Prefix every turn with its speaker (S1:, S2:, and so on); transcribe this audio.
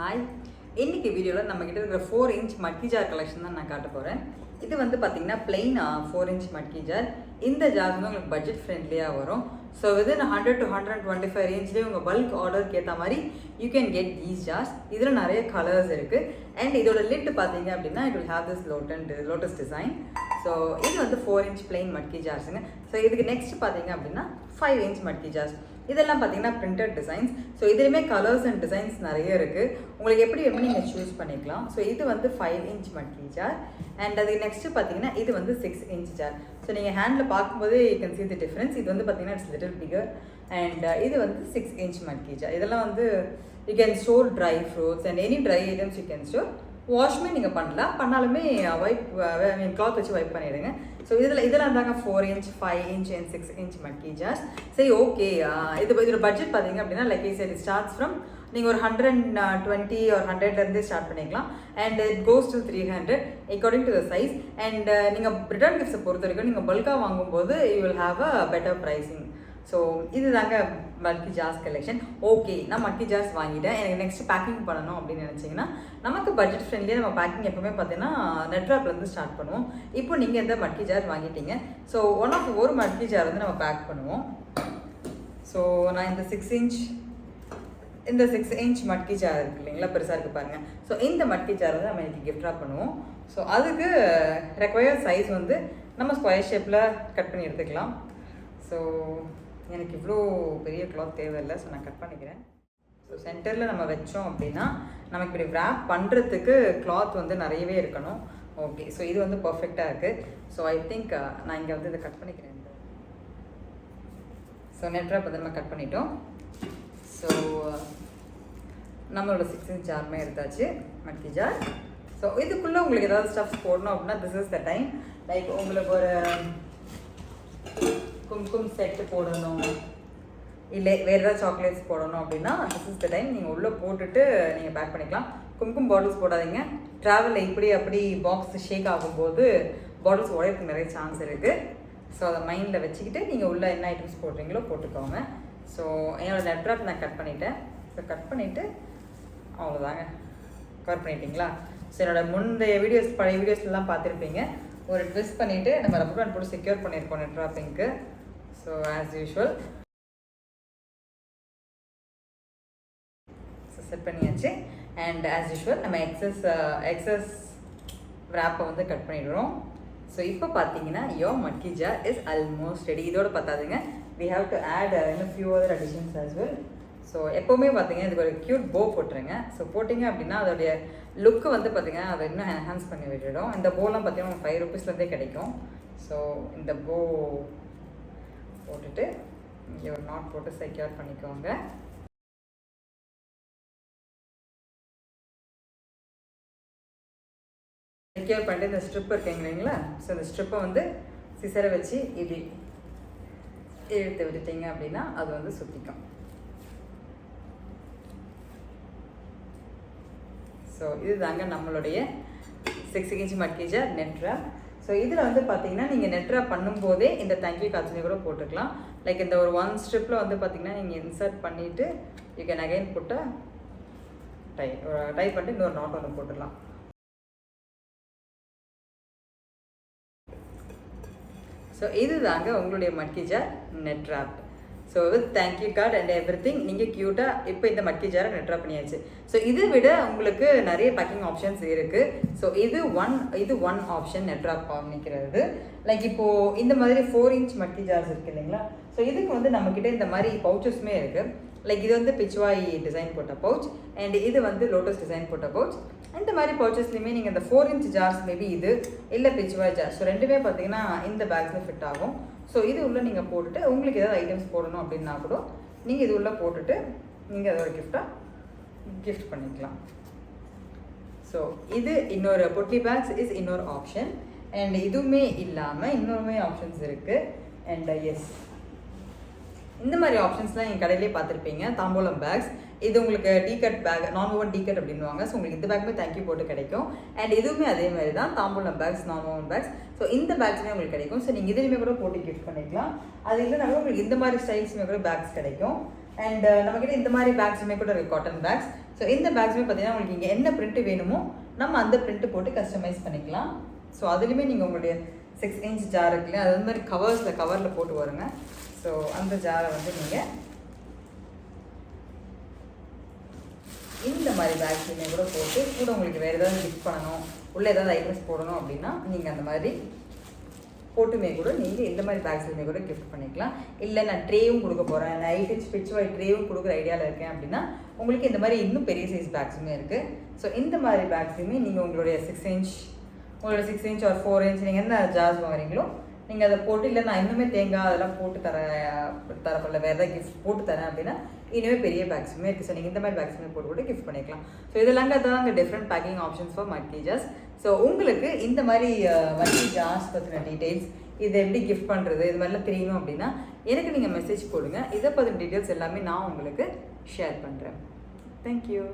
S1: Hi, இன்னைக்கு வீடியோவில் நம்மக்கிட்ட இருக்கிற 4-inch மட்கி ஜார் கலெக்ஷன் தான் நான் காட்ட போகிறேன். இது வந்து பார்த்தீங்கன்னா பிளெயின் 4-inch மட்கி ஜார். இந்த ஜார் வந்து உங்களுக்கு பட்ஜெட் ஃப்ரெண்ட்லியாக வரும். ஸோ வித்தின் 100 to 125 ரேஞ்ச்லேயே உங்கள் பல்க் ஆர்டருக்கு ஏற்ற மாதிரி you can get these jars. இதில் நிறைய கலர்ஸ் இருக்குது. அண்ட் இதோட லிட் பார்த்தீங்க அப்படின்னா it will have this lotus design. So இது வந்து 4-inch பிளெயின் மட்கி ஜார்ஸுங்க. ஸோ இதுக்கு நெக்ஸ்ட் பார்த்தீங்க அப்படின்னா 5-inch மட்கி ஜார்ஸ். இதெல்லாம் பார்த்தீங்கன்னா பிரிண்டட் டிசைன்ஸ். ஸோ இதுலேயுமே கலர்ஸ் அண்ட் டிசைன்ஸ் நிறைய இருக்குது. உங்களுக்கு எப்படி வேணுமோ நீங்கள் சூஸ் பண்ணிக்கலாம். ஸோ இது வந்து 5-inch மட்கி ஜார். அண்ட் அதுக்கு நெக்ஸ்ட்டு பார்த்தீங்கன்னா இது வந்து 6-inch ஜார். ஸோ நீங்கள் ஹேண்டில் பார்க்கும்போது you can see the difference. இது வந்து பார்த்தீங்கன்னா இட்ஸ் லிட்டில் பிகர். அண்ட் இது வந்து 6-inch மட்கி ஜார். இதெல்லாம் வந்து you can store dry fruits and any dry items you can store. வாஷ்மே நீங்கள் பண்ணலாம், பண்ணாலுமே கிளாத் வச்சு வைப் பண்ணிவிடுங்க. ஸோ இதெல்லாம் தாங்க 4-inch, 5-inch and 6-inch matki jars. சரி, ஓகே. இதோட பட்ஜெட் பார்த்தீங்க அப்படின்னா like I set, it starts from நீங்கள் ஒரு 120 or 100லேருந்தே ஸ்டார்ட் பண்ணிக்கலாம். And it goes to 300 according to the size. And நீங்கள் ரிட்டர்ன் கிஃப்ட்ஸை பொறுத்த வரைக்கும் நீங்கள் பல்காக வாங்கும்போது you will have a better pricing. So இது தாங்க மட்கி ஜார்ஸ் கலெக்ஷன். ஓகே, நான் மட்கி ஜார்ஸ் வாங்கிட்டேன். எனக்கு நெக்ஸ்ட் பேக்கிங் பண்ணணும் அப்படின்னு நினச்சிங்கன்னா நமக்கு பட்ஜெட் ஃப்ரெண்ட்லியாக நம்ம பேக்கிங் எப்போவுமே பார்த்தீங்கன்னா நெட்ராப்லேருந்து ஸ்டார்ட் பண்ணுவோம். இப்போ நீங்கள் இந்த மட்கி ஜார் வாங்கிட்டீங்க. ஸோ ஒரு மட்கி ஜார் வந்து நம்ம பேக் பண்ணுவோம். ஸோ நான் இந்த 6-inch மட்கி ஜார் இருக்குது இல்லைங்களா, பெருசாக இருக்குது பாருங்கள். ஸோ இந்த மட்கி ஜார் வந்து நம்ம இன்றைக்கி கிஃப்ட் ராப் பண்ணுவோம். ஸோ அதுக்கு ரெக்வயர்ட் சைஸ் வந்து நம்ம ஸ்கொயர் ஷேப்பில் கட் பண்ணி எடுத்துக்கலாம். ஸோ எனக்கு இவ்வளோ பெரிய கிளாத் தேவையில்லை. ஸோ நான் கட் பண்ணிக்கிறேன். ஸோ சென்டரில் நம்ம வச்சோம் அப்படின்னா நமக்கு இப்படி ரேப் பண்ணுறதுக்கு கிளாத் வந்து நிறையவே இருக்கணும். ஓகே, ஸோ இது வந்து பர்ஃபெக்டாக இருக்குது. ஸோ ஐ திங்க் நான் இங்கே வந்து இதை கட் பண்ணிக்கிறேன். ஸோ நெட் ரேப் வந்து நம்ம கட் பண்ணிட்டோம். ஸோ நம்மளோட 6-inch ஜாருமே எடுத்தாச்சு, மட்கி ஜார். ஸோ இதுக்குள்ளே உங்களுக்கு ஏதாவது ஸ்டஃப்ஸ் போடணும் அப்படின்னா this is the time. Like உங்களுக்கு ஒரு கும்கும் செட்டு போடணும், இல்லை வேறு ஏதாவது சாக்லேட்ஸ் போடணும் அப்படின்னா திஸ் இஸ் த டைம். நீங்கள் உள்ளே போட்டுட்டு நீங்கள் பேக் பண்ணிக்கலாம். கும்கும் பாட்டில்ஸ் போடாதீங்க. ட்ராவலில் இப்படி அப்படி பாக்ஸ் ஷேக் ஆகும்போது பாட்டில்ஸ் உடையறதுக்கு நிறைய சான்ஸ் இருக்குது. ஸோ அதை மைண்டில் வச்சுக்கிட்டு நீங்கள் உள்ளே என்ன ஐட்டம்ஸ் போடுறீங்களோ போட்டுக்கோங்க. ஸோ என்னோடய நெட்ராப் நான் கட் பண்ணிட்டேன். ஸோ கட் பண்ணிவிட்டு அவ்வளோதாங்க. கவர் பண்ணிட்டீங்களா? ஸோ என்னோடய முந்தைய பழைய வீடியோஸ்லாம் பார்த்துருப்பீங்க. ஒரு ட்விஸ்ட் பண்ணிவிட்டு நம்ம ரப்பர் பேண்ட் போட்டு செக்யூர் பண்ணியிருக்கோம் நெட்ராப்பிங்க்கு. ஸோ ஆஸ் யூஷுவல் செட் பண்ணியாச்சு. அண்ட் ஆஸ் யூஷுவல் நம்ம எக்ஸஸ் ரேப்பை வந்து கட் பண்ணிடுறோம். ஸோ இப்போ பார்த்தீங்கன்னா your matki jar is almost ready. இதோட பார்த்தாதுங்க, we have to add இன்னும் few other additions as well. So எப்போவுமே பார்த்தீங்கன்னா இதுக்கு ஒரு க்யூட் போ போட்டுருங்க. ஸோ போட்டிங்க அப்படின்னா அதோடைய லுக்கு வந்து பார்த்தீங்கன்னா அதை இன்னும் என்ஹான்ஸ் பண்ணி விட்டுடும். இந்த போலாம் பார்த்தீங்கன்னா 5 rupeesலேருந்தே கிடைக்கும். ஸோ இந்த போ போட்டுட்டு இங்கே ஒரு நாட் போட்டு செக்யூர் பண்ணிக்கோங்க. செக்யூர் பண்ணிட்டு இந்த ஸ்ட்ரிப் இருக்குங்க இல்லைங்களா, ஸோ இந்த ஸ்ட்ரிப்பை வந்து சிசரை வச்சு இப்படி இழுத்து விட்டுட்டீங்க அப்படின்னா அது வந்து சுற்றிக்கும். ஸோ இது தாங்க நம்மளுடைய 6-inch மட்கி ஜார் நெட்ராப். ஸோ இதில் வந்து பார்த்தீங்கன்னா நீங்கள் நெட்ராப் பண்ணும்போதே இந்த தேங்க்யூ கார்ட்ஸ்லேயே கூட போட்டுக்கலாம். லைக் இந்த ஒரு 1 ஸ்ட்ரிப்பில் வந்து பார்த்தீங்கன்னா நீங்கள் இன்சர்ட் பண்ணிவிட்டு யூ கேன் அகைன் போட்டு டை பண்ணிட்டு இன்னொரு நாட் ஒன்று போட்டுடலாம். ஸோ இது தாங்க உங்களுடைய மட்கி ஜார் நெட்ராப். So with thank you card and everything நீங்கள் க்யூட்டாக இப்போ இந்த மட்கி ஜாரை நெட்ராப் பண்ணியாச்சு. ஸோ இதை விட உங்களுக்கு நிறைய பேக்கிங் ஆப்ஷன்ஸ் இருக்குது. ஸோ இது ஒன் ஆப்ஷன் நெட்ராப் பண்ணிக்கிறது. லைக் இப்போது இந்த மாதிரி 4-inch மட்கி ஜார்ஸ் இருக்குது இல்லைங்களா, ஸோ இதுக்கு வந்து நம்மக்கிட்ட இந்த மாதிரி பவுச்சஸுமே இருக்குது. லைக் இது வந்து பிச்வாய் டிசைன் போட்ட பவுச் அண்ட் இது வந்து லோட்டஸ் டிசைன் போட்ட பவுச். இந்த மாதிரி பவுச்சஸ்லையுமே நீங்கள் இந்த 4-inch ஜார்ஸ் மேபி இது இல்லை பிச்வாய் ஜார், ஸோ ரெண்டுமே பார்த்தீங்கன்னா இந்த பேக்ஸில் ஃபிட் ஆகும். ஸோ இது உள்ளே நீங்கள் போட்டுட்டு உங்களுக்கு ஏதாவது ஐட்டம்ஸ் போடணும் அப்படின்னா கூட நீங்கள் இது உள்ளே போட்டுட்டு நீங்கள் அதை ஒரு கிஃப்ட் பண்ணிக்கலாம். ஸோ இது இன்னொரு பொட்லி பேக்ஸ் இஸ் இன்னொரு ஆப்ஷன். அண்ட் இதுவுமே இல்லாமல் இன்னொருமே ஆப்ஷன்ஸ் இருக்குது. அண்ட் எஸ், இந்த மாதிரி ஆப்ஷன்ஸ்லாம் எங்கள் கடையிலே பார்த்துருப்பீங்க. தாம்பூலம் பேக்ஸ், இது உங்களுக்கு டீகட் பேக், நான் ஓவன் டீகட் அப்படின்வாங்க. ஸோ உங்களுக்கு இந்த பேக்குமே தேங்க்யூ போட்டு கிடைக்கும். அண்ட் இதுவுமே அதே மாதிரி தான், தாம்பூலம் பேக்ஸ், நான் ஓவன் பேக்ஸ். ஸோ இந்த பேக்ஸுமே உங்களுக்கு கிடைக்கும். ஸோ நீங்கள் இதுலேயுமே கூட போட்டு கிஃப்ட் பண்ணிக்கலாம். அது இல்லைனாலும் உங்களுக்கு இந்த மாதிரி ஸ்டைல்ஸுமே கூட பேக்ஸ் கிடைக்கும். அண்ட் நம்மக்கிட்ட இந்த மாதிரி பேக்ஸுமே கூட இருக்குது, காட்டன் பேக்ஸ். ஸோ இந்த பேக்ஸுமே பார்த்தீங்கன்னா உங்களுக்கு இங்கே என்ன பிரிண்ட்டு வேணுமோ நம்ம அந்த பிரிண்ட்டு போட்டு கஸ்டமைஸ் பண்ணிக்கலாம். ஸோ அதுலேயுமே நீங்கள் உங்களுடைய 6 inch ஜார் இருக்குல்லையா, அது மாதிரி கவரில் போட்டு வருங்க. ஸோ அந்த ஜாரை வந்து நீங்கள் இந்த மாதிரி பேக்ஸுமே கூட போட்டு கூட உங்களுக்கு வேறு ஏதாவது கிஃப்ட் பண்ணணும், உள்ளே ஏதாவது ஐட்டம்ஸ் போடணும் அப்படின்னா நீங்கள் அந்த மாதிரி போட்டுமே கூட நீங்கள் இந்த மாதிரி பேக்ஸுமே கூட கிஃப்ட் பண்ணிக்கலாம். இல்லை நான் ட்ரேவும் கொடுக்க போகிறேன், நான் 8 inch பிட்ச் வைட் ட்ரேவும் கொடுக்குற ஐடியாவில் இருக்கேன் அப்படின்னா உங்களுக்கு இந்த மாதிரி இன்னும் பெரிய சைஸ் பேக்ஸுமே இருக்குது. ஸோ இந்த மாதிரி பேக்ஸுமே நீங்கள் உங்களுடைய 6 inch or 4 inch நீங்கள் என்ன ஜார்ஸ் வாங்குறீங்களோ நீங்கள் அதை போட்டு, இல்லை நான் இன்னுமே தேங்காய் அதெல்லாம் போட்டு தரப்படல வேறு ஏதாவது கிஃப்ட் போட்டு தரேன் அப்படின்னா இனிமேல் பெரிய பேக்ஸுமே இருக்குது. ஸோ நீங்கள் இந்த மாதிரி பேக்ஸுமே போட்டு கூட கிஃப்ட் பண்ணிக்கலாம். ஸோ இதெல்லாம் தாங்க different packing options for matki jars. So உங்களுக்கு இந்த மாதிரி மட்கி ஜார்ஸ் பற்றின டீட்டெயில்ஸ், இதை எப்படி கிஃப்ட் பண்ணுறது, இது மாதிரிலாம் தெரியணும் அப்படின்னா எனக்கு நீங்கள் மெசேஜ் போடுங்க. இதை பற்றின டீட்டெயில்ஸ் எல்லாமே நான் உங்களுக்கு ஷேர் பண்ணுறேன். தேங்க்யூ.